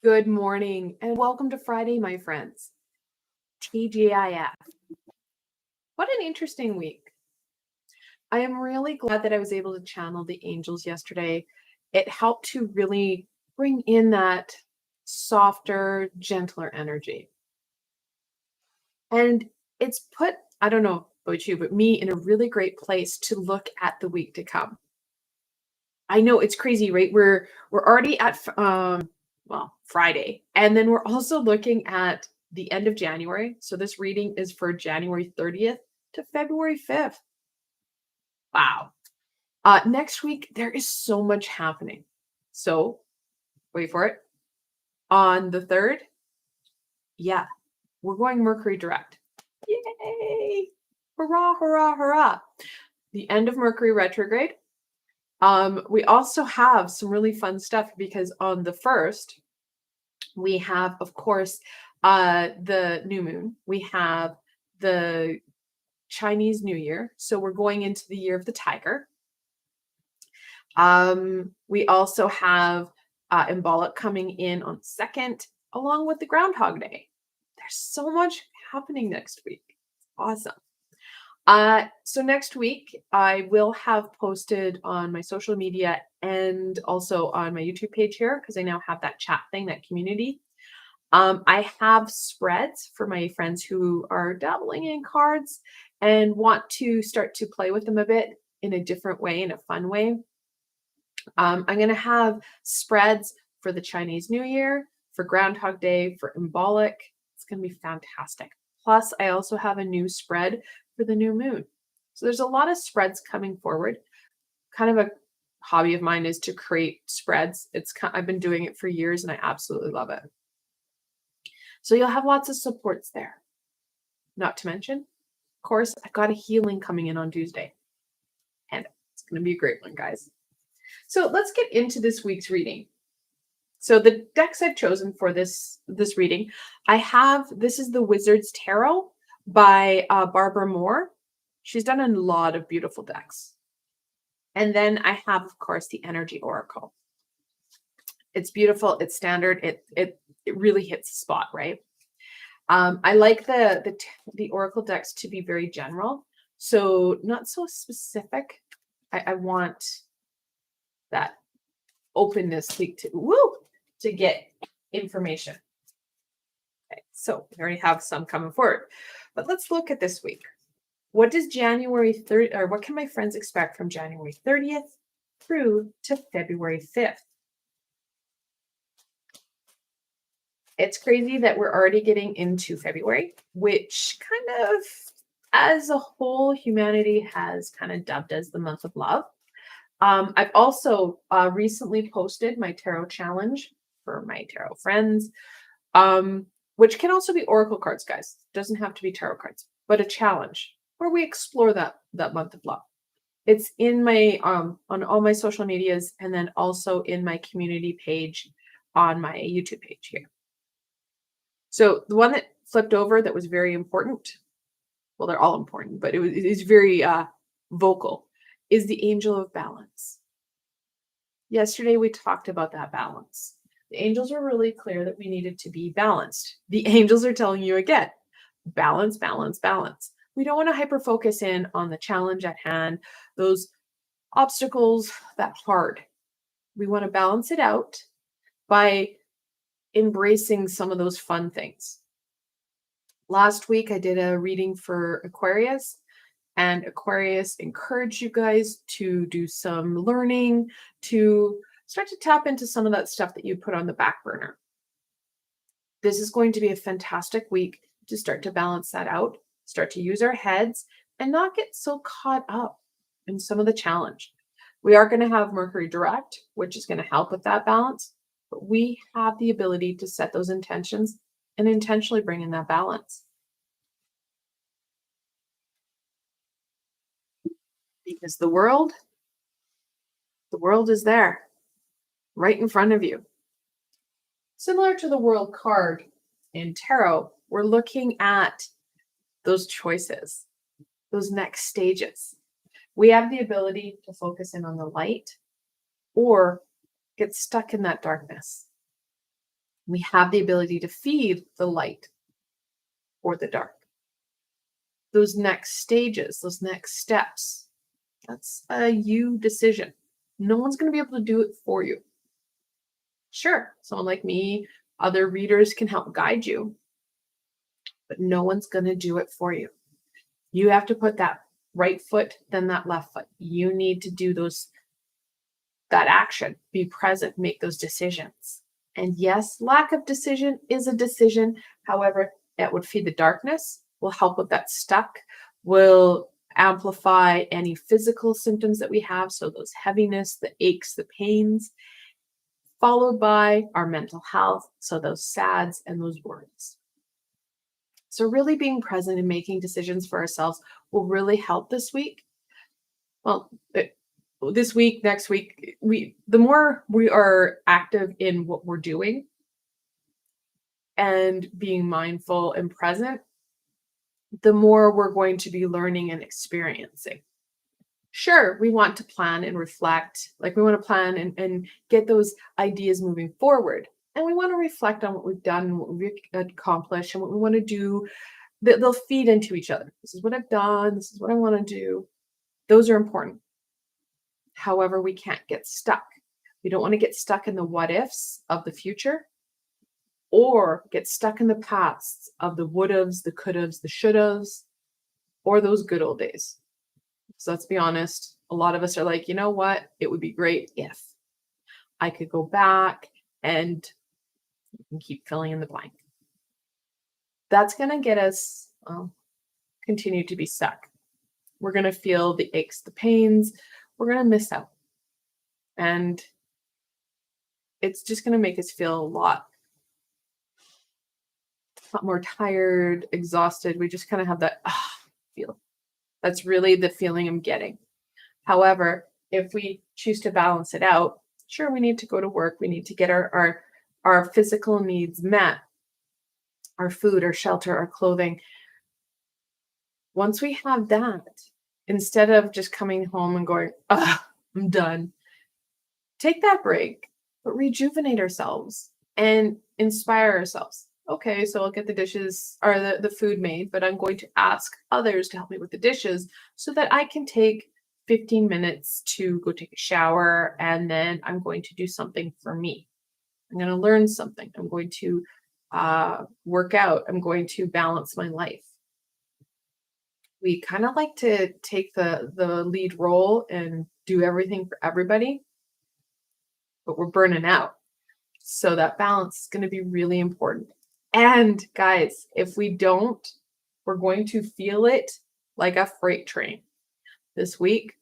Good morning and welcome to Friday, my friends. TGIF. What an interesting week. I am really glad that I was able to channel the angels yesterday. It helped to really bring in that softer, gentler energy. And it's put, I don't know about you, but me in a really great place to look at the week to come. I know it's crazy, right? We're already at Friday. And then we're also looking at the end of January. So this reading is for January 30th to February 5th. Wow. Next week there is so much happening. So, wait for it. On the 3rd, yeah, we're going Mercury direct. Yay! Hurrah, hurrah, hurrah. The end of Mercury retrograde. We also have some really fun stuff because on the 1st, we have, of course, the new moon. We have the Chinese New Year. So we're going into the year of the tiger. We also have Embolic coming in on 2nd, along with the Groundhog Day. There's so much happening next week. Awesome. So next week, I will have posted on my social media and also on my YouTube page here, because I now have that chat thing, that community. I have spreads for my friends who are dabbling in cards and want to start to play with them a bit in a different way, in a fun way. I'm going to have spreads for the Chinese New Year, for Groundhog Day, for Embolic. It's going to be fantastic. Plus, I also have a new spread for the new moon. So there's a lot of spreads coming forward. Kind of a hobby of mine is to create spreads. I've been doing it for years and I absolutely love it. So you'll have lots of supports there. Not to mention, of course, I've got a healing coming in on Tuesday. And it's going to be a great one, guys. So let's get into this week's reading. So the decks I've chosen for this reading, this is the Wizard's Tarot by Barbara Moore. She's done a lot of beautiful decks. And then I have, of course, the Energy Oracle. It's beautiful. It's standard. It really hits the spot, right? I like the Oracle decks to be very general, so not so specific. I want that openness to get information. Okay, so we already have some coming forward, but let's look at this week. What does January 3rd, or what can my friends expect from January 30th through to February 5th? It's crazy that we're already getting into February, which kind of, as a whole, humanity has kind of dubbed as the month of love. I've also recently posted my tarot challenge for my tarot friends, which can also be oracle cards, guys. It doesn't have to be tarot cards, but a challenge where we explore that month of love. It's in my on all my social medias, and then also in my community page on my YouTube page here. So the one that flipped over that was very important, well, they're all important, but it is very vocal, is the Angel of Balance. Yesterday, we talked about that balance. The angels are really clear that we needed to be balanced. The angels are telling you again, balance, balance, balance. We don't want to hyper focus in on the challenge at hand, those obstacles, that hard. We want to balance it out by embracing some of those fun things. Last week, I did a reading for Aquarius, and Aquarius encouraged you guys to do some learning, to start to tap into some of that stuff that you put on the back burner. This is going to be a fantastic week to start to balance that out, start to use our heads, and not get so caught up in some of the challenge. We are going to have Mercury direct, which is going to help with that balance, but we have the ability to set those intentions and intentionally bring in that balance. Because the world is there, right in front of you. Similar to the World card in tarot, we're looking at those choices, those next stages. We have the ability to focus in on the light or get stuck in that darkness. We have the ability to feed the light or the dark. Those next stages, those next steps, that's a you decision. No one's going to be able to do it for you. Sure, someone like me, other readers can help guide you, but no one's going to do it for you. You have to put that right foot, then that left foot. You need to do that action, be present, make those decisions. And yes, lack of decision is a decision. However, that would feed the darkness, will help with that stuck, will amplify any physical symptoms that we have. So those heaviness, the aches, the pains, followed by our mental health. So those sads and those worries. So really being present and making decisions for ourselves will really help this week. Well, this week, next week, the more we are active in what we're doing and being mindful and present, the more we're going to be learning and experiencing. Sure, we want to plan and reflect, like we want to plan and get those ideas moving forward. And we want to reflect on what we've done, what we've accomplished, and what we want to do. They'll feed into each other. This is what I've done. This is what I want to do. Those are important. However, we can't get stuck. We don't want to get stuck in the what ifs of the future or get stuck in the pasts of the would haves, the could haves, the should haves, or those good old days. So let's be honest. A lot of us are like, you know what? It would be great if I could go back and keep filling in the blank. That's going to get us continue to be stuck. We're going to feel the aches, the pains. We're going to miss out. And it's just going to make us feel a lot more tired, exhausted. We just kind of have that feel. That's really the feeling I'm getting. However, if we choose to balance it out, sure, we need to go to work. We need to get our physical needs met, our food, our shelter, our clothing. Once we have that, instead of just coming home and going, I'm done, take that break, but rejuvenate ourselves and inspire ourselves. Okay, so I'll get the dishes or the food made, but I'm going to ask others to help me with the dishes so that I can take 15 minutes to go take a shower, and then I'm going to do something for me. I'm going to learn something. I'm going to work out. I'm going to balance my life. We kind of like to take the lead role and do everything for everybody, but we're burning out. So that balance is going to be really important. And guys, if we don't, we're going to feel it like a freight train. This week,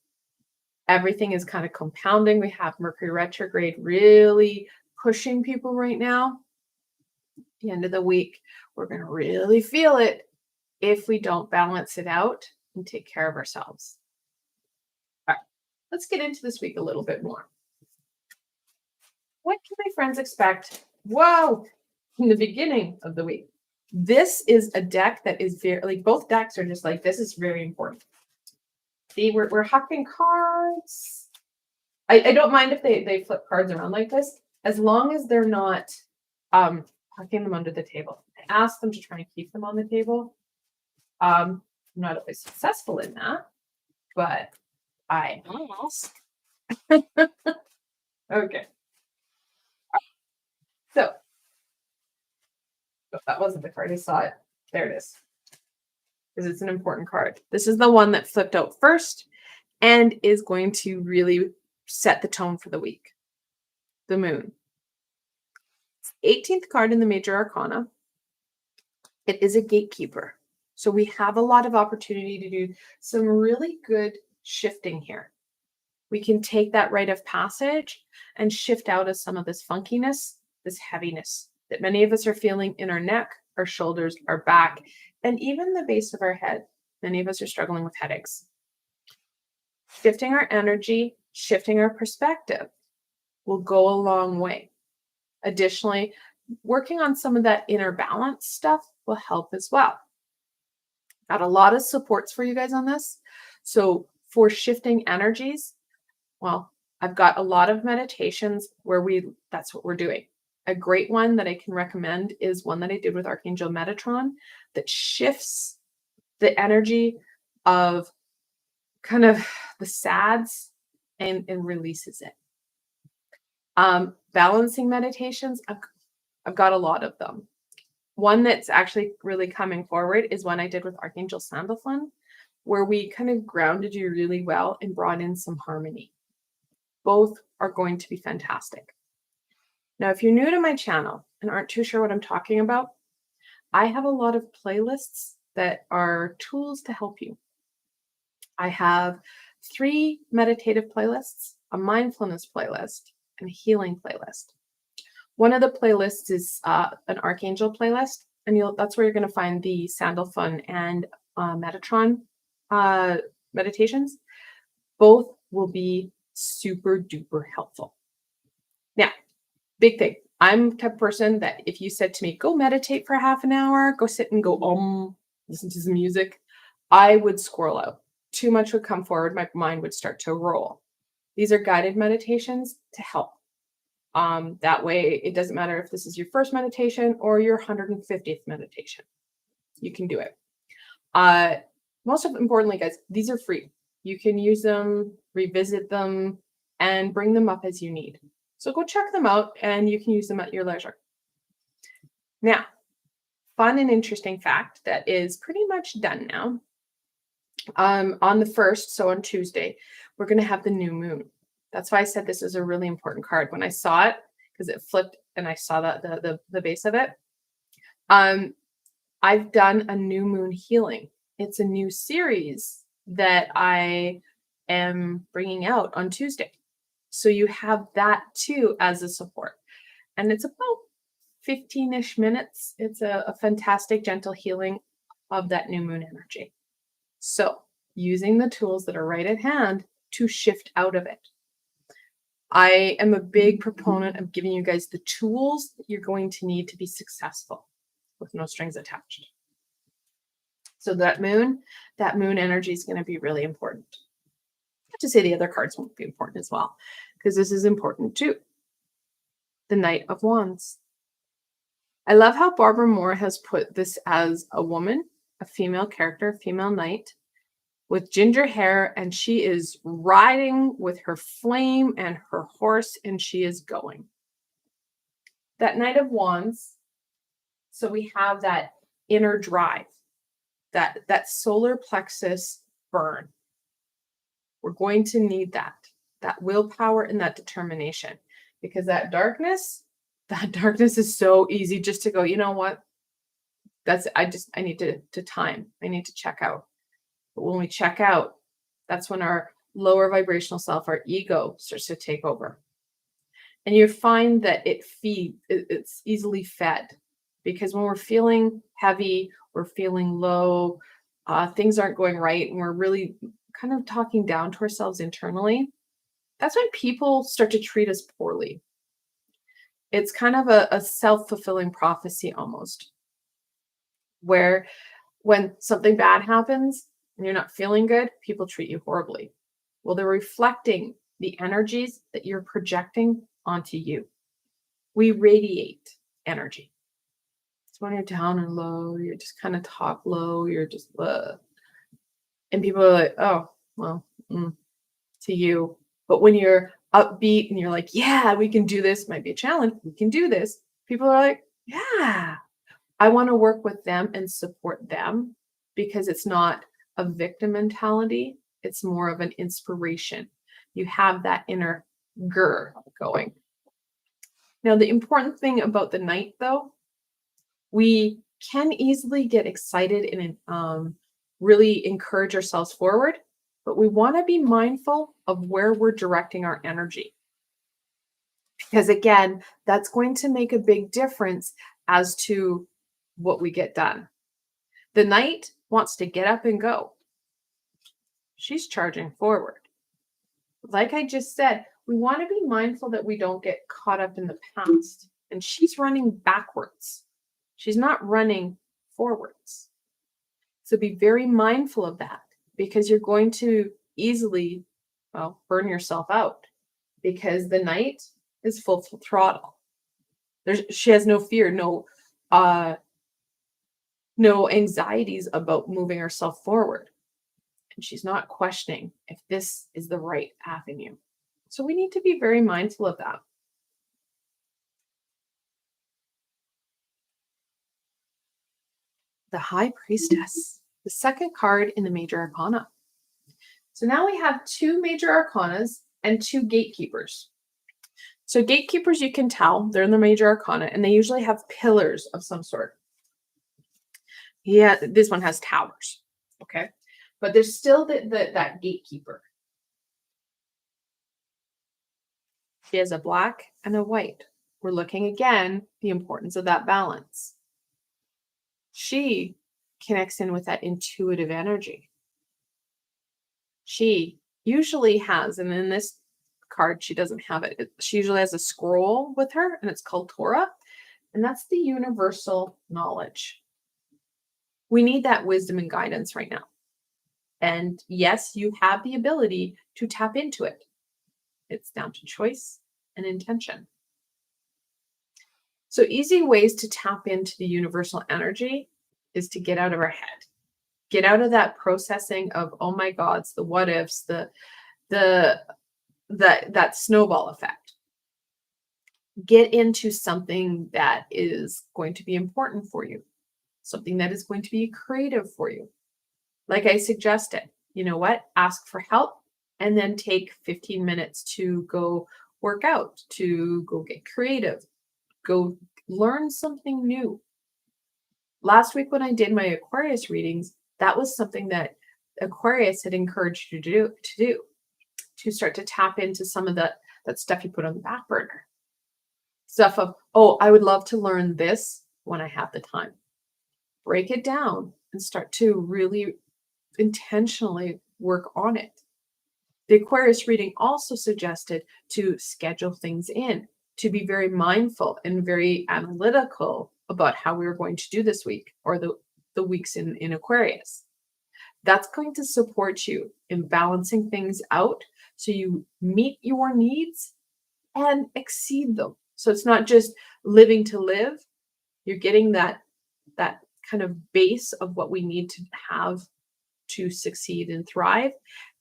everything is kind of compounding. We have Mercury retrograde really pushing people right now. At the end of the week, we're going to really feel it if we don't balance it out and take care of ourselves. All right, let's get into this week a little bit more. What can my friends expect? Whoa! In the beginning of the week. This is a deck that is very, like both decks are just like, this is very important. See, we're hucking cards. I don't mind if they flip cards around like this, as long as they're not hucking them under the table. I ask them to try and keep them on the table. I'm not always successful in that, but I ask. Okay. So, that wasn't the card. I saw it. There it is. Because it's an important card. This is the one that flipped out first and is going to really set the tone for the week. The Moon. It's the 18th card in the Major Arcana. It is a gatekeeper. So we have a lot of opportunity to do some really good shifting here. We can take that rite of passage and shift out of some of this funkiness, this heaviness that many of us are feeling in our neck, our shoulders, our back, and even the base of our head. Many of us are struggling with headaches. Shifting our energy, shifting our perspective will go a long way. Additionally, working on some of that inner balance stuff will help as well. Got a lot of supports for you guys on this. So for shifting energies, well, I've got a lot of meditations where that's what we're doing. A great one that I can recommend is one that I did with Archangel Metatron that shifts the energy of kind of the sads and releases it. Balancing meditations, I've got a lot of them. One that's actually really coming forward is one I did with Archangel Sandalphon, where we kind of grounded you really well and brought in some harmony. Both are going to be fantastic. Now, if you're new to my channel and aren't too sure what I'm talking about, I have a lot of playlists that are tools to help you. I have 3 meditative playlists, a mindfulness playlist, and a healing playlist. One of the playlists is an Archangel playlist, and that's where you're going to find the Sandalphon and Metatron meditations. Both will be super duper helpful. Now, big thing. I'm the type of person that if you said to me, go meditate for half an hour, go sit and go, listen to some music, I would squirrel out. Too much would come forward. My mind would start to roll. These are guided meditations to help. That way, it doesn't matter if this is your first meditation or your 150th meditation. You can do it. Most importantly, guys, these are free. You can use them, revisit them, and bring them up as you need. So go check them out, and you can use them at your leisure. Now, fun and interesting fact that is pretty much done now. On the 1st, so on Tuesday, we're going to have the new moon. That's why I said this is a really important card. When I saw it, because it flipped and I saw that the base of it, I've done a new moon healing. It's a new series that I am bringing out on Tuesday. So you have that too as a support. And it's about 15-ish minutes. It's a fantastic, gentle healing of that new moon energy. So using the tools that are right at hand to shift out of it. I am a big proponent of giving you guys the tools that you're going to need to be successful with no strings attached. So that moon energy is going to be really important. Not to say the other cards won't be important as well, because this is important too. The Knight of Wands. I love how Barbara Moore has put this as a woman, a female character, a female knight, with ginger hair, and she is riding with her flame and her horse, and she is going. That Knight of Wands, so we have that inner drive, that solar plexus burn. We're going to need that willpower and that determination, because that darkness is so easy just to go, you know what? I need to time. I need to check out. But when we check out, that's when our lower vibrational self, our ego, starts to take over. And you find that it's easily fed, because when we're feeling heavy, we're feeling low, things aren't going right, and we're really kind of talking down to ourselves internally, that's when people start to treat us poorly. It's kind of a self-fulfilling prophecy almost, where when something bad happens, and you're not feeling good, people treat you horribly. Well, they're reflecting the energies that you're projecting onto you. We radiate energy. So when you're down and low, you're just kind of talk low, you're just, and people are like, oh, well, to you. But when you're upbeat and you're like, yeah, we can do this, might be a challenge, we can do this. People are like, yeah, I want to work with them and support them, because it's not a victim mentality. It's more of an inspiration. You have that inner grr going. Now, the important thing about the Knight, though, we can easily get excited and really encourage ourselves forward, but we want to be mindful of where we're directing our energy. Because again, that's going to make a big difference as to what we get done. The Knight wants to get up and go. She's charging forward. Like I just said, we want to be mindful that we don't get caught up in the past. And she's running backwards. She's not running forwards. So be very mindful of that, because you're going to easily, burn yourself out, because the Knight is full throttle. She has no fear, uh, no anxieties about moving herself forward. And she's not questioning if this is the right avenue. So we need to be very mindful of that. The High Priestess, the second card in the Major Arcana. So now we have two Major Arcanas and two Gatekeepers. So Gatekeepers, you can tell, they're in the Major Arcana, and they usually have pillars of some sort. Yeah, this one has towers, okay? But there's still that Gatekeeper. She has a black and a white. We're looking again, the importance of that balance. She connects in with that intuitive energy. She usually has, and in this card, she doesn't have it. She usually has a scroll with her, and it's called Torah, and that's the universal knowledge. We need that wisdom and guidance right now. And yes, you have the ability to tap into it. It's down to choice and intention. So easy ways to tap into the universal energy is to get out of our head. Get out of that processing of, oh my gods, the what ifs, that snowball effect. Get into something that is going to be important for you, something that is going to be creative for you. Like I suggested, you know what? Ask for help and then take 15 minutes to go work out, to go get creative, go learn something new. Last week when I did my Aquarius readings, that was something that Aquarius had encouraged you to start to tap into some of that stuff you put on the back burner. Stuff of, oh, I would love to learn this when I have the time. Break it down and start to really intentionally work on it. The Aquarius reading also suggested to schedule things in, to be very mindful and very analytical about how we were going to do this week or the weeks in Aquarius. That's going to support you in balancing things out so you meet your needs and exceed them. So it's not just living to live. You're getting that kind of base of what we need to have to succeed and thrive.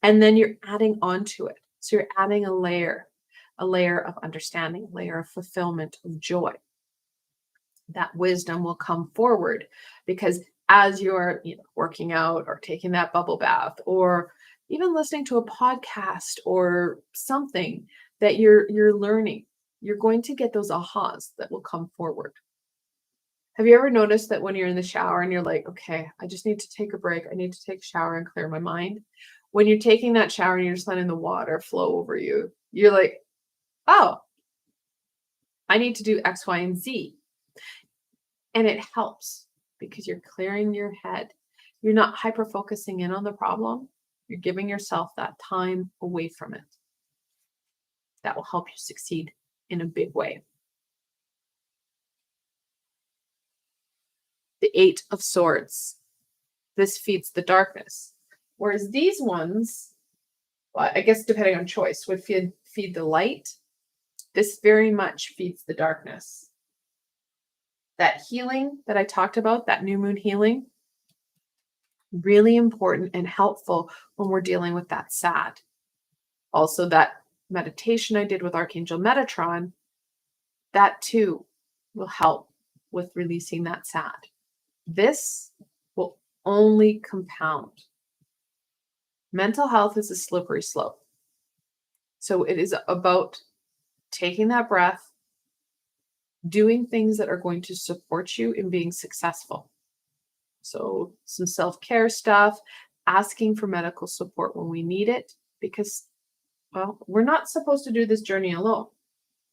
And then you're adding onto it. So you're adding a layer of understanding, a layer of fulfillment, of joy. That wisdom will come forward because as you're working out or taking that bubble bath or even listening to a podcast or something that you're learning, you're going to get those ahas that will come forward. Have you ever noticed that when you're in the shower and you're like, okay, I just need to take a break. I need to take a shower and clear my mind. When you're taking that shower and you're just letting the water flow over you, you're like, oh, I need to do X, Y, and Z. And it helps because you're clearing your head. You're not hyper-focusing in on the problem. You're giving yourself that time away from it. That will help you succeed in a big way. The Eight of Swords. This feeds the darkness. Whereas these ones, well, I guess depending on choice, would feed the light. This very much feeds the darkness. That healing that I talked about, that new moon healing, really important and helpful when we're dealing with that sad. Also, that meditation I did with Archangel Metatron, that too will help with releasing that sad. This will only compound. Mental health is a slippery slope. So it is about taking that breath, doing things that are going to support you in being successful. So some self-care stuff, asking for medical support when we need it, because, well, we're not supposed to do this journey alone.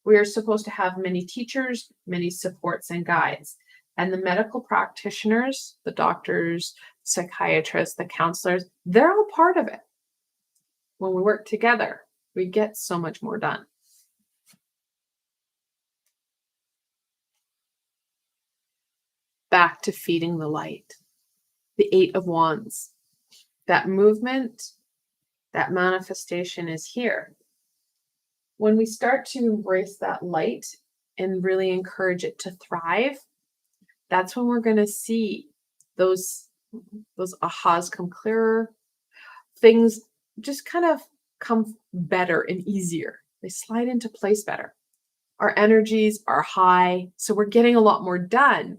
We are supposed to have many teachers, many supports and guides. And the medical practitioners, the doctors, psychiatrists, the counselors, they're all part of it. When we work together, we get so much more done. Back to feeding the light. The Eight of Wands. That movement, that manifestation is here. When we start to embrace that light and really encourage it to thrive, that's when we're going to see those ahas come clearer. Things just kind of come better and easier. They slide into place better. Our energies are high, so we're getting a lot more done.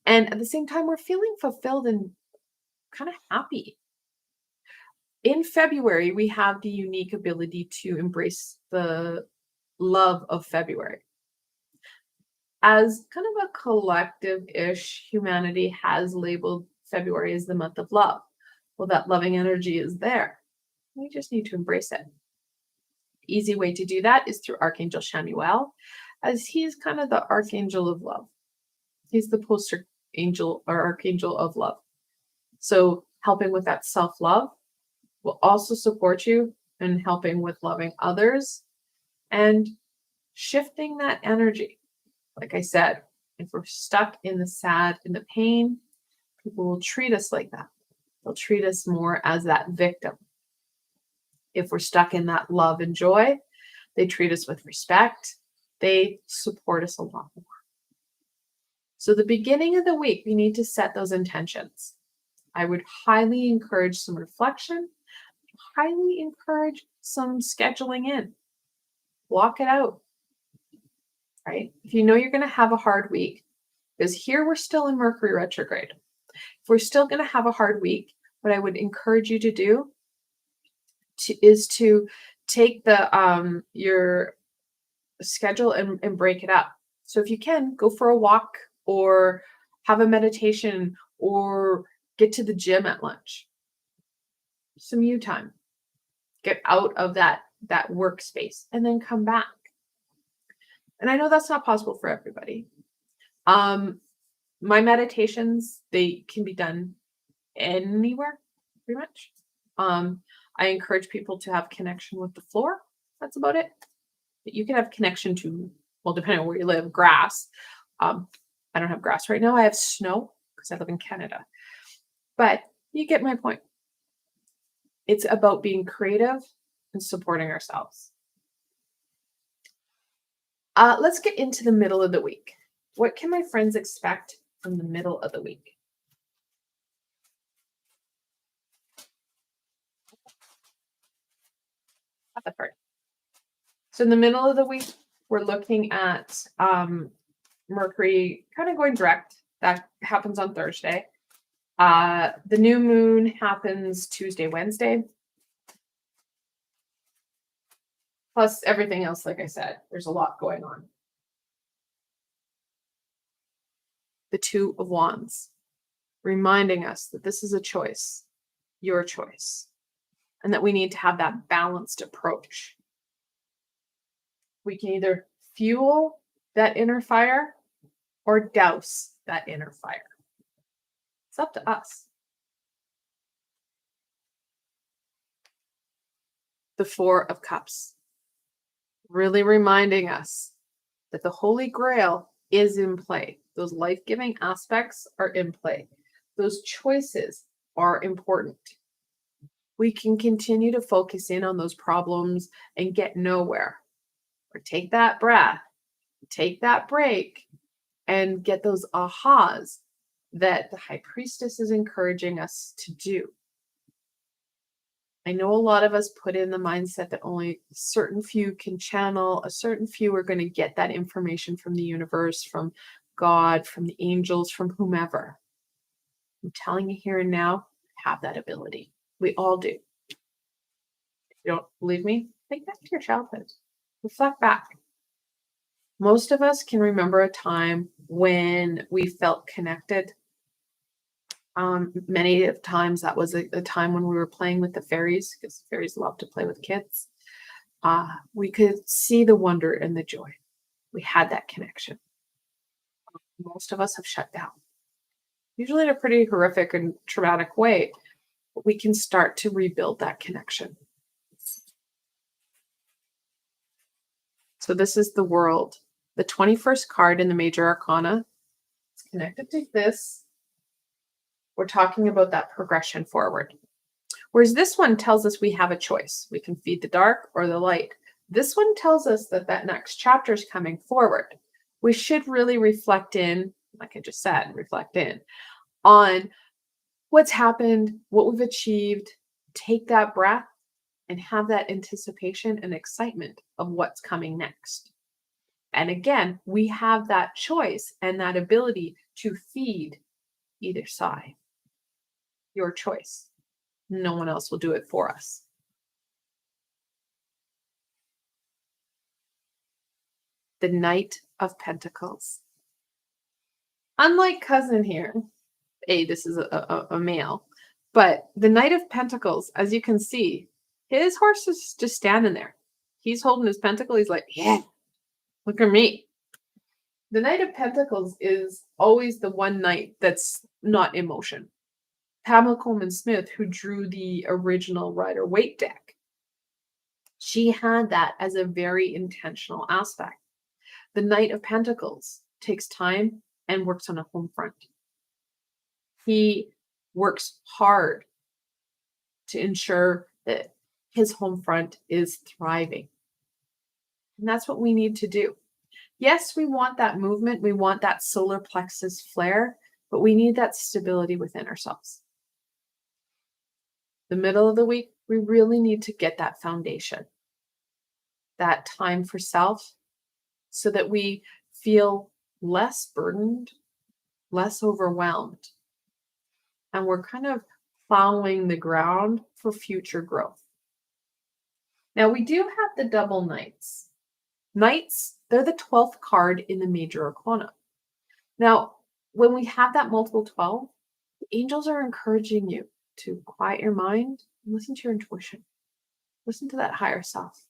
And at the same time, we're feeling fulfilled and kind of happy. In February, we have the unique ability to embrace the love of February. As kind of a collective-ish, humanity has labeled February as the month of love. Well, that loving energy is there. We just need to embrace it. Easy way to do that is through Archangel Chamuel, as he's kind of the archangel of love. He's the poster angel or archangel of love. So helping with that self-love will also support you in helping with loving others and shifting that energy. Like I said, if we're stuck in the sad and the pain, people will treat us like that. They'll treat us more as that victim. If we're stuck in that love and joy, they treat us with respect. They support us a lot more. So the beginning of the week, we need to set those intentions. I would highly encourage some reflection, highly encourage some scheduling in. Block it out, right? If you know you're going to have a hard week, because here we're still in Mercury retrograde. If we're still going to have a hard week, what I would encourage you to do is to take the your schedule and break it up. So if you can, go for a walk or have a meditation or get to the gym at lunch. Some you time. Get out of that workspace and then come back. And I know that's not possible for everybody. My meditations, they can be done anywhere, pretty much. I encourage people to have connection with the floor. That's about it. But you can have connection to, well, depending on where you live, grass. I don't have grass right now. I have snow because I live in Canada. But you get my point. It's about being creative and supporting ourselves. Let's get into the middle of the week. What can my friends expect from the middle of the week? Not that part. So in the middle of the week, we're looking at Mercury kind of going direct. That happens on Thursday. The new moon happens Tuesday, Wednesday. Plus everything else, like I said, there's a lot going on. The Two of Wands, reminding us that this is a choice, your choice, and that we need to have that balanced approach. We can either fuel that inner fire or douse that inner fire. It's up to us. The Four of Cups, really reminding us that the Holy Grail is in play. Those life-giving aspects are in play. Those choices are important. We can continue to focus in on those problems and get nowhere. Or take that breath, take that break, and get those ahas that the High Priestess is encouraging us to do. I know a lot of us put in the mindset that only a certain few can channel, a certain few are going to get that information from the universe, from God, from the angels, from whomever. I'm telling you here and now, have that ability. We all do. If you don't believe me, think back to your childhood. Reflect back. Most of us can remember a time when we felt connected. Many of times that was a time when we were playing with the fairies, because fairies love to play with kids. We could see the wonder and the joy. We had that connection. Most of us have shut down, usually in a pretty horrific and traumatic way, but we can start to rebuild that connection. So this is the World. The 21st card in the Major Arcana. It's connected to this. We're talking about that progression forward. Whereas this one tells us we have a choice. We can feed the dark or the light. This one tells us that that next chapter is coming forward. we should really reflect in, like I just said, reflect in on what's happened, what we've achieved, take that breath and have that anticipation and excitement of what's coming next. And again, we have that choice and that ability to feed either side. Your choice. No one else will do it for us. The Knight of Pentacles. Unlike cousin here, this is a male, but the Knight of Pentacles, as you can see, his horse is just standing there. He's holding his pentacle. He's like, yeah, look at me. The Knight of Pentacles is always the one knight that's not emotion. Pamela Coleman Smith, who drew the original Rider-Waite deck, she had that as a very intentional aspect. The Knight of Pentacles takes time and works on a home front. He works hard to ensure that his home front is thriving. And that's what we need to do. Yes, we want that movement. We want that solar plexus flare, but we need that stability within ourselves. The middle of the week, we really need to get that foundation, that time for self, so that we feel less burdened, less overwhelmed, and we're kind of plowing the ground for future growth. Now, we do have the double knights. Knights, they're the 12th card in the major arcana. Now, when we have that multiple 12, the angels are encouraging you to quiet your mind and listen to your intuition. Listen to that higher self.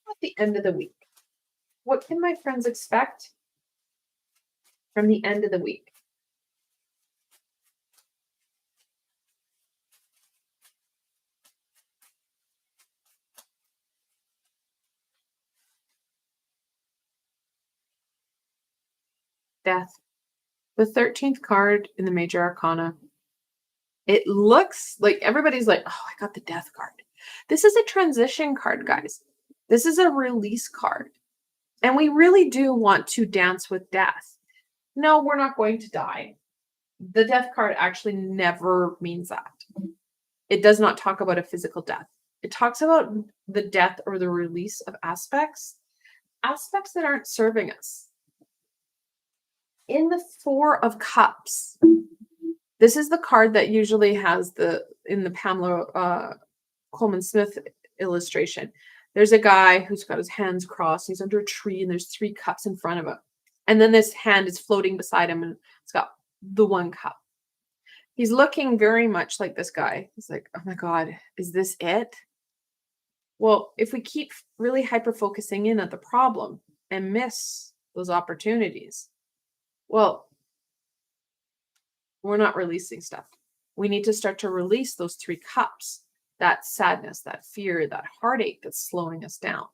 At the end of the week, what can my friends expect from the end of the week? Death. The 13th card in the major arcana. It looks like everybody's like, oh, I got the death card. This is a transition card, guys. This is a release card. And we really do want to dance with death. No, we're not going to die. The death card actually never means that. It does not talk about a physical death. It talks about the death or the release of aspects that aren't serving us. In the Four of Cups, this is the card that usually has in the Pamela Coleman Smith illustration. There's a guy who's got his hands crossed. He's under a tree and there's 3 cups in front of him. And then this hand is floating beside him and it's got the 1 cup. He's looking very much like this guy. He's like, oh my God, is this it? Well, if we keep really hyper-focusing in at the problem and miss those opportunities, well, we're not releasing stuff. We need to start to release those 3 cups, that sadness, that fear, that heartache that's slowing us down.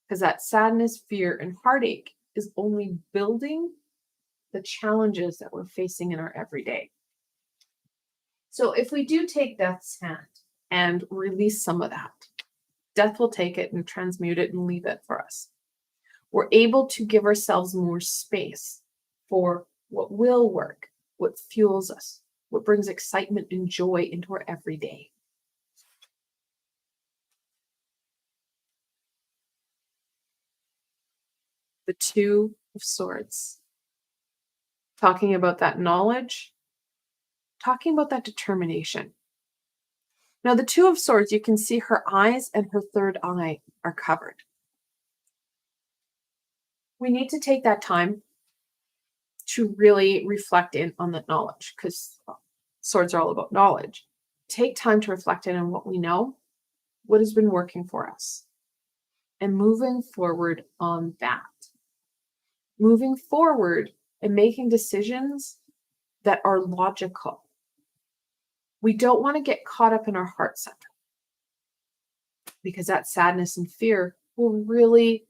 Because that sadness, fear, and heartache is only building the challenges that we're facing in our everyday. So if we do take death's hand and release some of that, death will take it and transmute it and leave it for us. We're able to give ourselves more space for what will work, what fuels us, what brings excitement and joy into our everyday. The Two of Swords. Talking about that knowledge, talking about that determination. Now, the Two of Swords, you can see her eyes and her third eye are covered. We need to take that time to really reflect in on that knowledge, because swords are all about knowledge. Take time to reflect in on what we know, what has been working for us, and moving forward on that. Moving forward and making decisions that are logical. We don't want to get caught up in our heart center, because that sadness and fear will really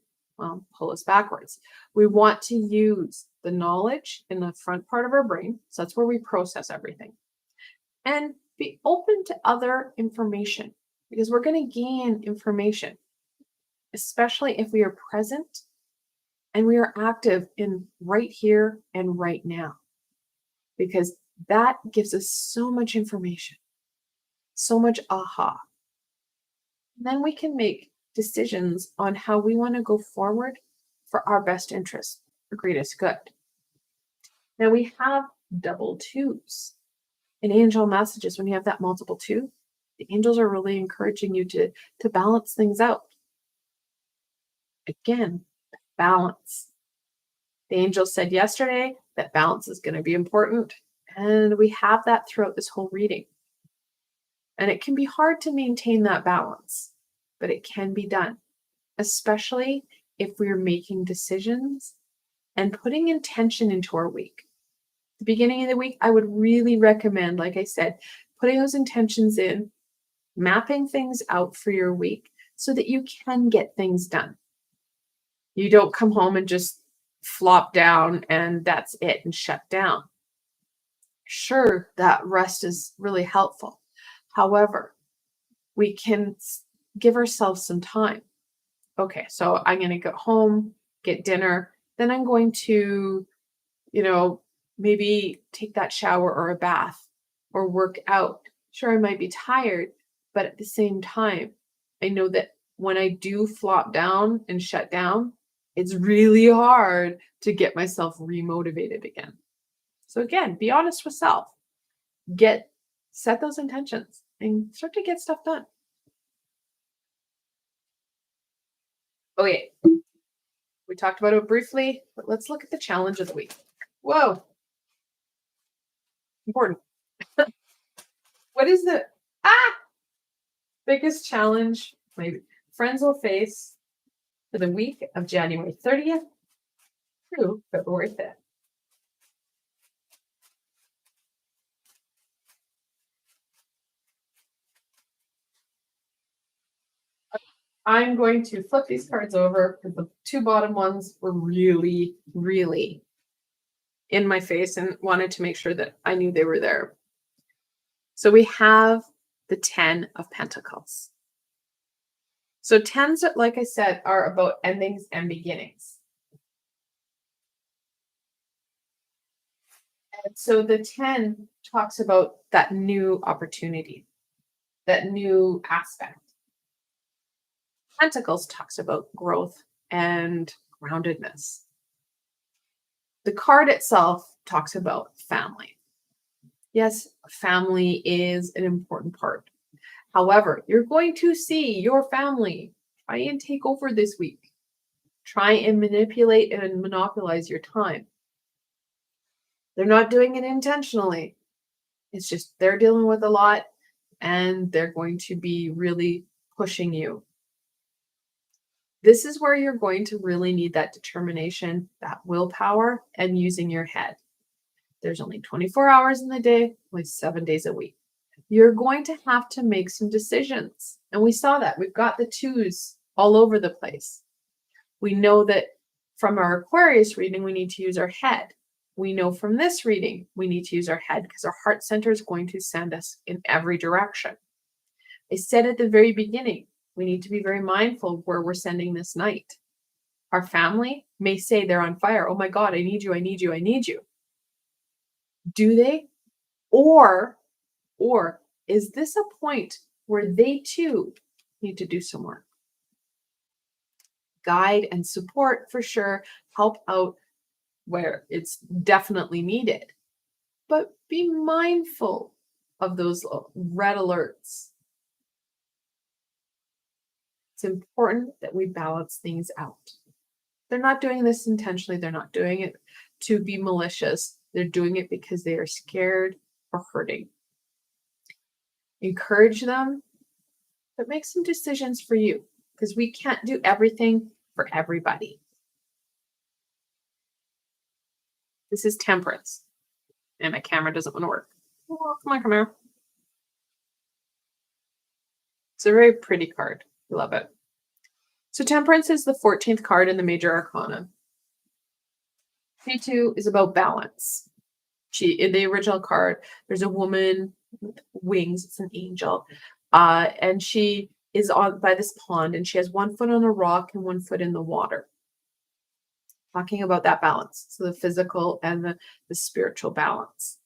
pull us backwards. We want to use the knowledge in the front part of our brain, so that's where we process everything, and be open to other information, because we're going to gain information. especially if we are present and we are active in right here and right now, because that gives us so much information, so much aha. And then we can make decisions on how we want to go forward for our best interest, for greatest good. Now we have double twos. In angel messages, when you have that multiple two, the angels are really encouraging you to balance things out. Again, balance. The angel said yesterday that balance is going to be important, and we have that throughout this whole reading. And it can be hard to maintain that balance, but it can be done, especially if we're making decisions and putting intention into our week. The beginning of the week, I would really recommend, like I said, putting those intentions in, mapping things out for your week so that you can get things done. You don't come home and just flop down and that's it and shut down. Sure, that rest is really helpful. However, we can give ourselves some time. Okay, so I'm going to go home, get dinner, then I'm going to, maybe take that shower or a bath or work out. Sure, I might be tired, but at the same time, I know that when I do flop down and shut down, it's really hard to get myself remotivated again. So again, be honest with self. Set those intentions and start to get stuff done. Okay, we talked about it briefly, but let's look at the challenge of the week. Whoa. Important. What is the biggest challenge my friends will face for the week of January 30th through February 5th? I'm going to flip these cards over because the two bottom ones were really, really in my face and wanted to make sure that I knew they were there. So we have the 10 of Pentacles. So 10s, like I said, are about endings and beginnings. And so the 10 talks about that new opportunity, that new aspect. Pentacles talks about growth and groundedness. The card itself talks about family. Yes, family is an important part. However, you're going to see your family try and take over this week. Try and manipulate and monopolize your time. They're not doing it intentionally. It's just they're dealing with a lot and they're going to be really pushing you. This is where you're going to really need that determination, that willpower, and using your head. There's only 24 hours in the day, only 7 days a week. You're going to have to make some decisions. And we saw that. We've got the twos all over the place. We know that from our Aquarius reading, we need to use our head. We know from this reading, we need to use our head because our heart center is going to send us in every direction. I said at the very beginning, we need to be very mindful of where we're sending this night. Our family may say they're on fire. Oh my God, I need you, I need you, I need you. Do they? Or is this a point where they too need to do some work? Guide and support for sure, help out where it's definitely needed. But be mindful of those red alerts. It's important that we balance things out. They're not doing this intentionally. They're not doing it to be malicious. They're doing it because they are scared or hurting. Encourage them, but make some decisions for you because we can't do everything for everybody. This is Temperance. And my camera doesn't want to work. Oh, come on, camera. It's a very pretty card. I love it. So Temperance is the 14th card in the Major Arcana. C2 is about balance. In the original card, there's a woman with wings. It's an angel. And she is on by this pond, and she has one foot on a rock and one foot in the water. Talking about that balance, so the physical and the spiritual balance.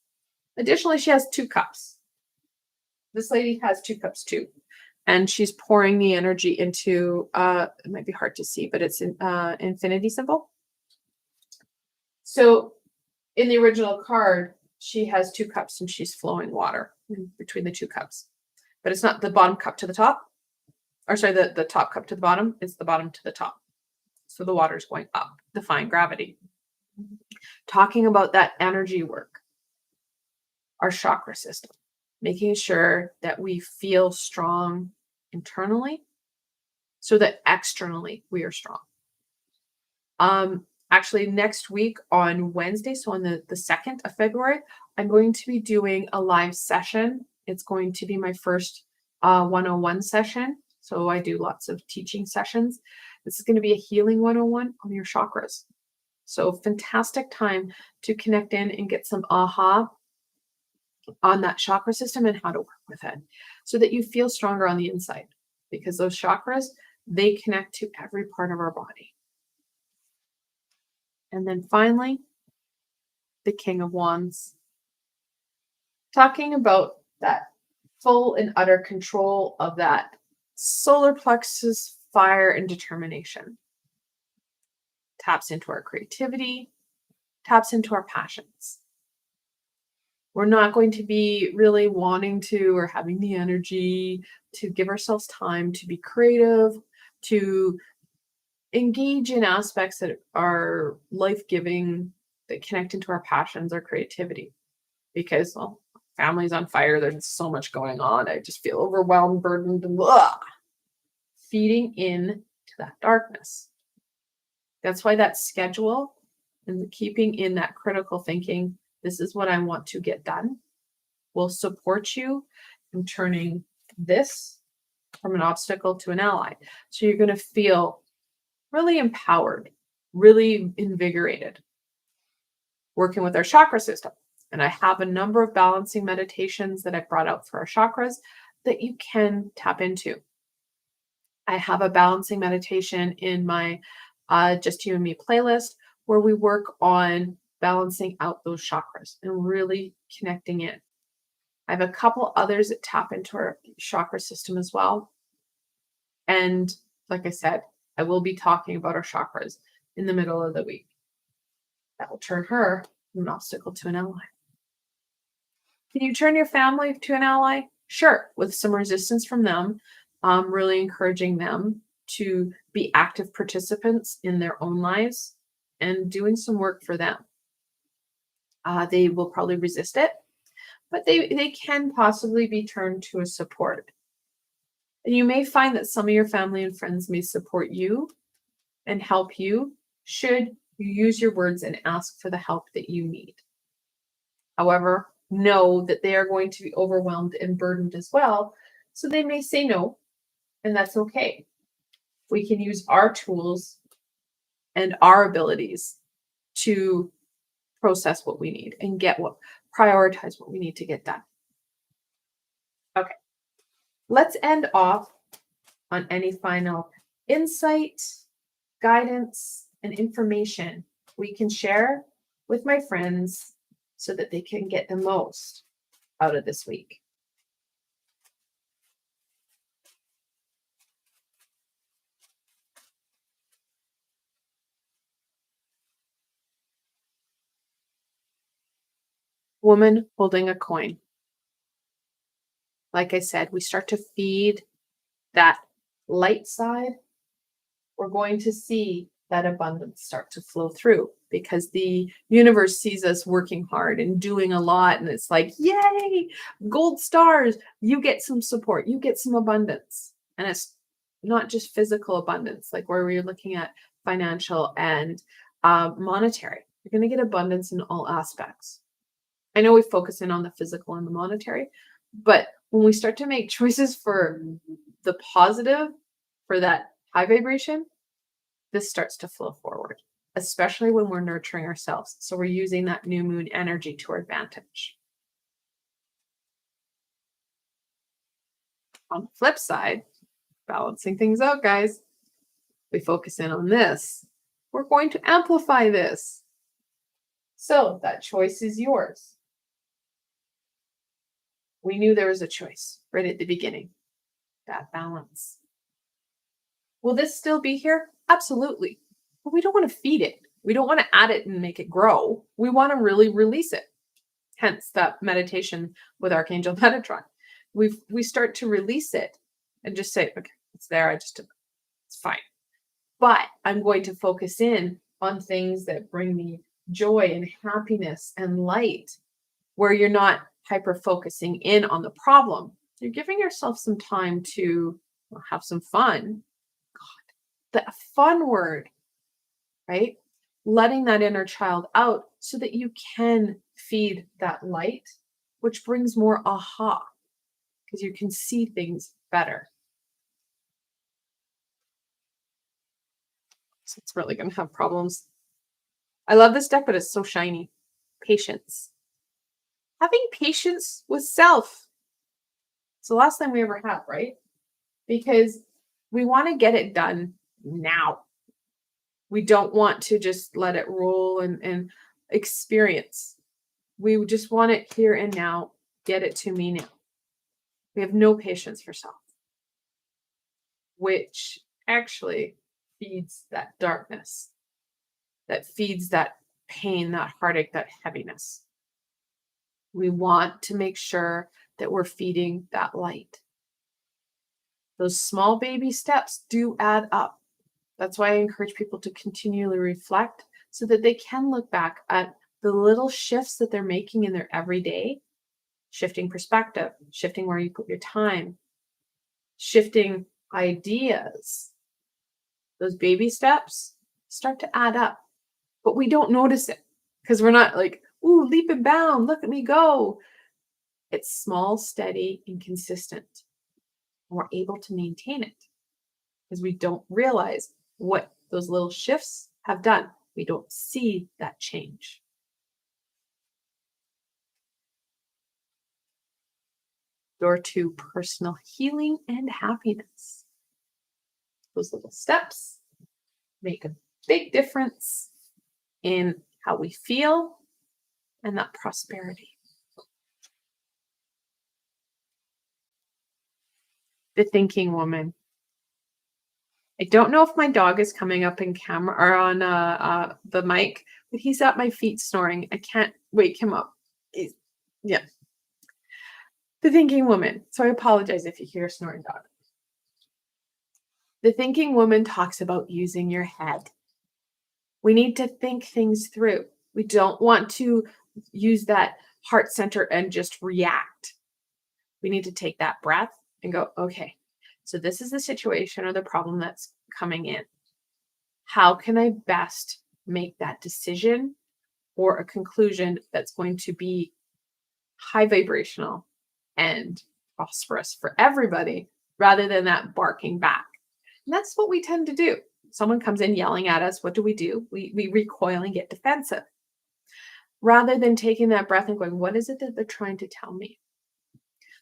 Additionally, she has 2 cups. This lady has 2 cups too, and she's pouring the energy into, it might be hard to see, but it's an infinity symbol. So in the original card, she has 2 cups and she's flowing water in between the 2 cups. But it's not the bottom cup to the top, or sorry, the top cup to the bottom, it's the bottom to the top. So the water is going up, defying gravity. Talking about that energy work, our chakra system, making sure that we feel strong internally so that externally we are strong. Actually, next week on Wednesday, so on the 2nd of February, I'm going to be doing a live session. It's going to be my first 101 session. So I do lots of teaching sessions. This is going to be a healing 101 on your chakras. So fantastic time to connect in and get some aha on that chakra system and how to work with it so that you feel stronger on the inside, because those chakras, they connect to every part of our body. And then finally, the King of Wands. Talking about that full and utter control of that solar plexus, fire, and determination. Taps into our creativity, taps into our passions. We're not going to be really wanting to or having the energy to give ourselves time to be creative, to engage in aspects that are life-giving, that connect into our passions or creativity. Because, well, family's on fire, there's so much going on. I just feel overwhelmed, burdened, and blah. Feeding in to that darkness. That's why that schedule and keeping in that critical thinking, this is what I want to get done, will support you in turning this from an obstacle to an ally. So you're going to feel really empowered, really invigorated, working with our chakra system. And I have a number of balancing meditations that I brought out for our chakras that you can tap into. I have a balancing meditation in my Just You and Me playlist where we work on balancing out those chakras and really connecting in. I have a couple others that tap into our chakra system as well. And like I said, I will be talking about our chakras in the middle of the week. That will turn her from an obstacle to an ally. Can you turn your family to an ally? Sure, with some resistance from them, really encouraging them to be active participants in their own lives and doing some work for them. They will probably resist it, but they can possibly be turned to a support. And you may find that some of your family and friends may support you and help you should you use your words and ask for the help that you need. However, know that they are going to be overwhelmed and burdened as well, so they may say no, and that's okay. We can use our tools and our abilities to process what we need and prioritize what we need to get done. Okay, let's end off on any final insight, guidance, and information we can share with my friends so that they can get the most out of this week. Woman holding a coin. Like I said, we start to feed that light side. We're going to see that abundance start to flow through because the universe sees us working hard and doing a lot. And it's like, yay, gold stars. You get some support. You get some abundance. And it's not just physical abundance, like where we're looking at financial and monetary. You're going to get abundance in all aspects. I know we focus in on the physical and the monetary, but when we start to make choices for the positive, for that high vibration, this starts to flow forward, especially when we're nurturing ourselves. So we're using that new moon energy to our advantage. On the flip side, Balancing things out, guys. We focus in on this. We're going to amplify this. So that choice is yours. We knew there was a choice right at the beginning. That balance. Will this still be here? Absolutely. But we don't want to feed it. We don't want to add it and make it grow. We want to really release it. Hence that meditation with Archangel Metatron. We start to release it and just say, okay, it's there. It's fine. But I'm going to focus in on things that bring me joy and happiness and light, where you're not hyper focusing in on the problem. You're giving yourself some time to have some fun. God, the fun word, right? Letting that inner child out so that you can feed that light, which brings more aha, because you can see things better. So it's really going to have problems. I love this deck, but it's so shiny. Patience. Having patience with self. It's the last thing we ever have, right? Because we want to get it done now. We don't want to just let it roll and experience. We just want it here and now. Get it to me now. We have no patience for self, which actually feeds that darkness, that feeds that pain, that heartache, that heaviness. We want to make sure that we're feeding that light. Those small baby steps do add up. That's why I encourage people to continually reflect so that they can look back at the little shifts that they're making in their everyday, shifting perspective, shifting where you put your time, shifting ideas. Those baby steps start to add up, but we don't notice it because we're not like, ooh, leap and bound, look at me go. It's small, steady, and consistent. And we're able to maintain it because we don't realize what those little shifts have done. We don't see that change. Door to personal healing and happiness. Those little steps make a big difference in how we feel and that prosperity. The thinking woman. I don't know if my dog is coming up in camera or on the mic, but he's at my feet snoring. I can't wake him up. Yeah. The thinking woman. So I apologize if you hear a snoring dog. The thinking woman talks about using your head. We need to think things through. We don't want to use that heart center and just react. We need to take that breath and go, okay, so this is the situation or the problem that's coming in. How can I best make that decision or a conclusion that's going to be high vibrational and prosperous for everybody rather than that barking back? And that's what we tend to do. Someone comes in yelling at us. What do? We recoil and get defensive rather than taking that breath and going, what is it that they're trying to tell me?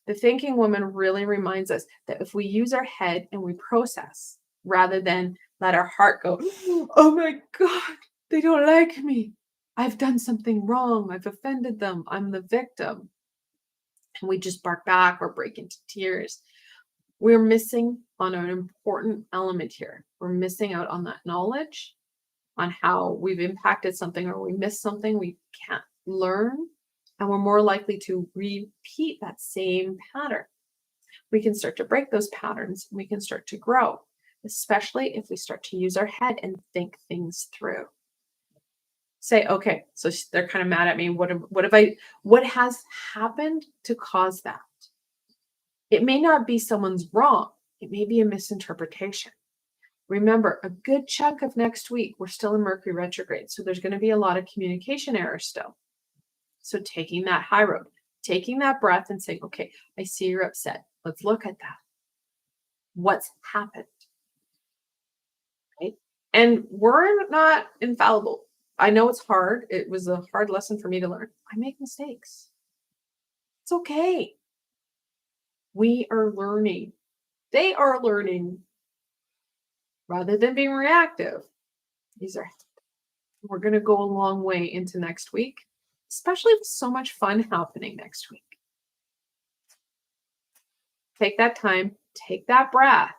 The thinking woman really reminds us that if we use our head and we process rather than let our heart go, oh my God, they don't like me. I've done something wrong. I've offended them. I'm the victim. And we just bark back or break into tears. We're missing on an important element here. We're missing out on that knowledge, on how we've impacted something or we missed something we can't learn. And we're more likely to repeat that same pattern. We can start to break those patterns. We can start to grow, especially if we start to use our head and think things through. Say, okay, so they're kind of mad at me. What has happened to cause that? It may not be someone's wrong. It may be a misinterpretation. Remember, a good chunk of next week, we're still in Mercury retrograde. So there's going to be a lot of communication errors still. So taking that high road, taking that breath and saying, okay, I see you're upset. Let's look at that. What's happened? Right? And we're not infallible. I know it's hard. It was a hard lesson for me to learn. I make mistakes. It's okay. We are learning They are learning rather than being reactive. We're going to go a long way into next week, especially with so much fun happening next week. Take that time, take that breath,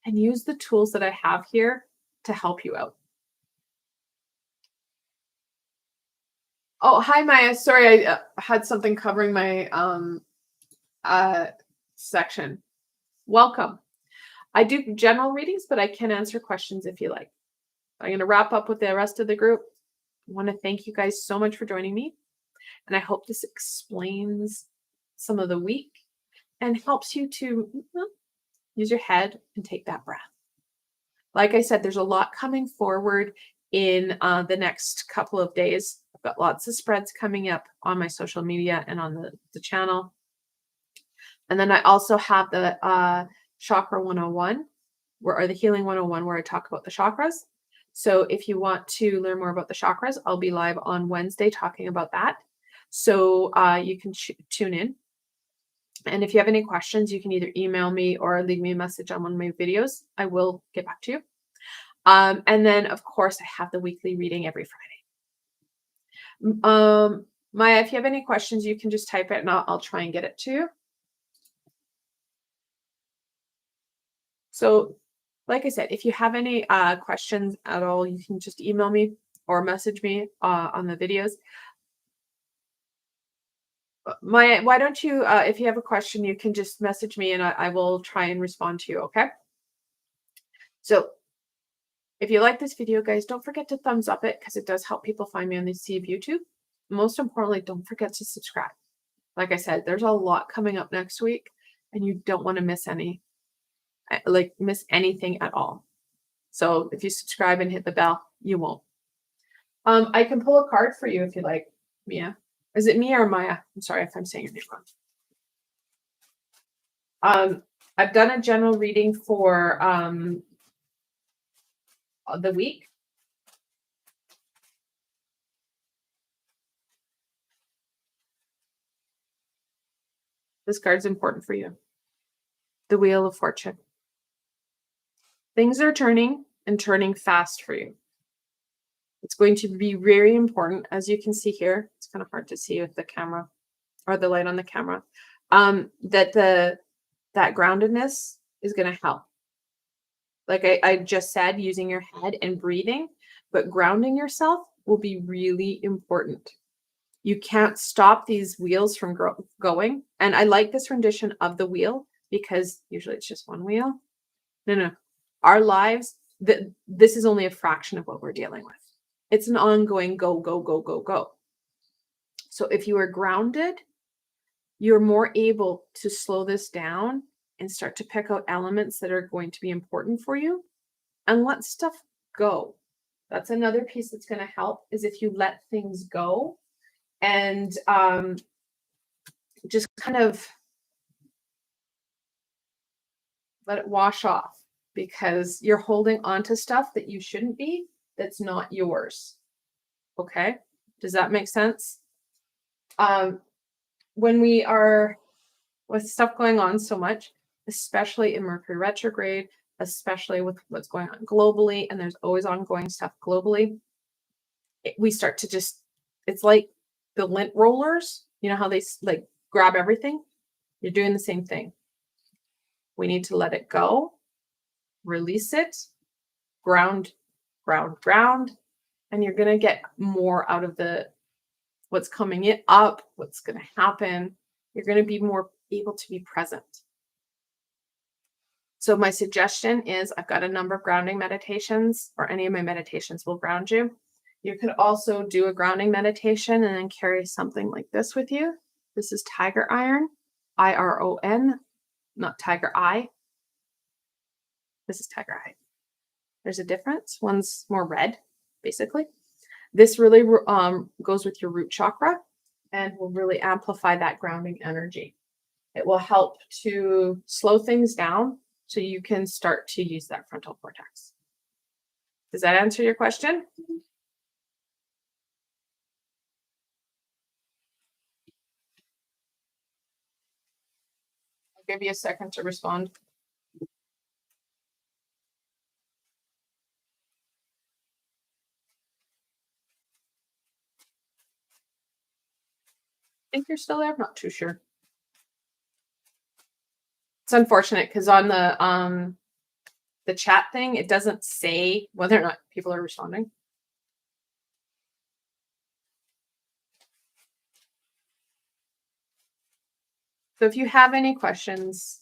and use the tools that I have here to help you out. Oh, hi, Maya. Sorry, I had something covering my section. Welcome. I do general readings, but I can answer questions if you like. I'm going to wrap up with the rest of the group. I want to thank you guys so much for joining me. And I hope this explains some of the week and helps you to use your head and take that breath. Like I said, there's a lot coming forward in the next couple of days. I've got lots of spreads coming up on my social media and on the channel. And then I also have the Chakra 101 or the Healing 101 where I talk about the chakras. So if you want to learn more about the chakras, I'll be live on Wednesday talking about that. So you can tune in. And if you have any questions, you can either email me or leave me a message on one of my videos. I will get back to you. And then, of course, I have the weekly reading every Friday. Maya, if you have any questions, you can just type it and I'll try and get it to you. So, like I said, if you have any questions at all, you can just email me or message me on the videos. Maya, why don't you, if you have a question, you can just message me and I will try and respond to you, okay? So, if you like this video, guys, don't forget to thumbs up it because it does help people find me on the sea of YouTube. Most importantly, don't forget to subscribe. Like I said, there's a lot coming up next week and you don't want to miss anything at all. So if you subscribe and hit the bell, you won't. I can pull a card for you if you like, Mia. Is it Mia or Maya? I'm sorry if I'm saying your name wrong. I've done a general reading for the week. This card's important for you. The Wheel of Fortune. Things are turning and turning fast for you. It's going to be very important, as you can see here. It's kind of hard to see with the camera or the light on the camera. That groundedness is going to help. Like I just said, using your head and breathing, but grounding yourself will be really important. You can't stop these wheels from going. And I like this rendition of the wheel because usually it's just one wheel. No. Our lives, this is only a fraction of what we're dealing with. It's an ongoing go, go, go, go, go. So if you are grounded, you're more able to slow this down and start to pick out elements that are going to be important for you and let stuff go. That's another piece that's going to help is if you let things go and just kind of let it wash off because you're holding on to stuff that you shouldn't be, that's not yours. Okay? Does that make sense? When we are with stuff going on so much, especially in Mercury retrograde, especially with what's going on globally, and there's always ongoing stuff globally, we start to just, it's like the lint rollers, you know how they like grab everything? You're doing the same thing. We need to let it go, release it, ground, and you're going to get more out of what's coming up, what's going to happen. You're going to be more able to be present. So my suggestion is I've got a number of grounding meditations, or any of my meditations will ground you. You could also do a grounding meditation and then carry something like this with you. This is Tiger Iron, IRON, not Tiger Eye. This is Tiger Eye. There's a difference. One's more red, basically. This really goes with your root chakra and will really amplify that grounding energy. It will help to slow things down so you can start to use that frontal cortex. Does that answer your question? I'll give you a second to respond. think you're still there. I'm not too sure. It's unfortunate because on the chat thing, it doesn't say whether or not people are responding. So if you have any questions,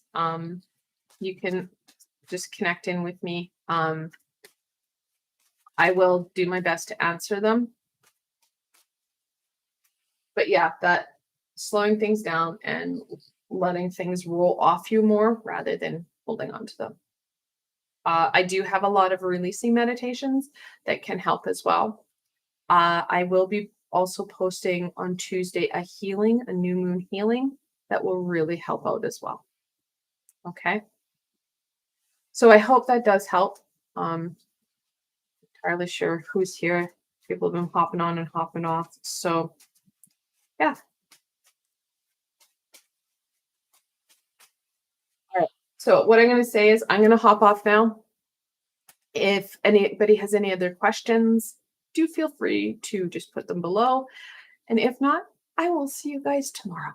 you can just connect in with me. I will do my best to answer them. But yeah, that slowing things down and letting things roll off you more rather than holding on to them. I do have a lot of releasing meditations that can help as well. I will be also posting on Tuesday a new moon healing that will really help out as well. Okay. So I hope that does help. Entirely sure who's here. People have been hopping on and hopping off. So yeah. All right. So what I'm going to say is I'm going to hop off now. If anybody has any other questions, do feel free to just put them below. And if not, I will see you guys tomorrow.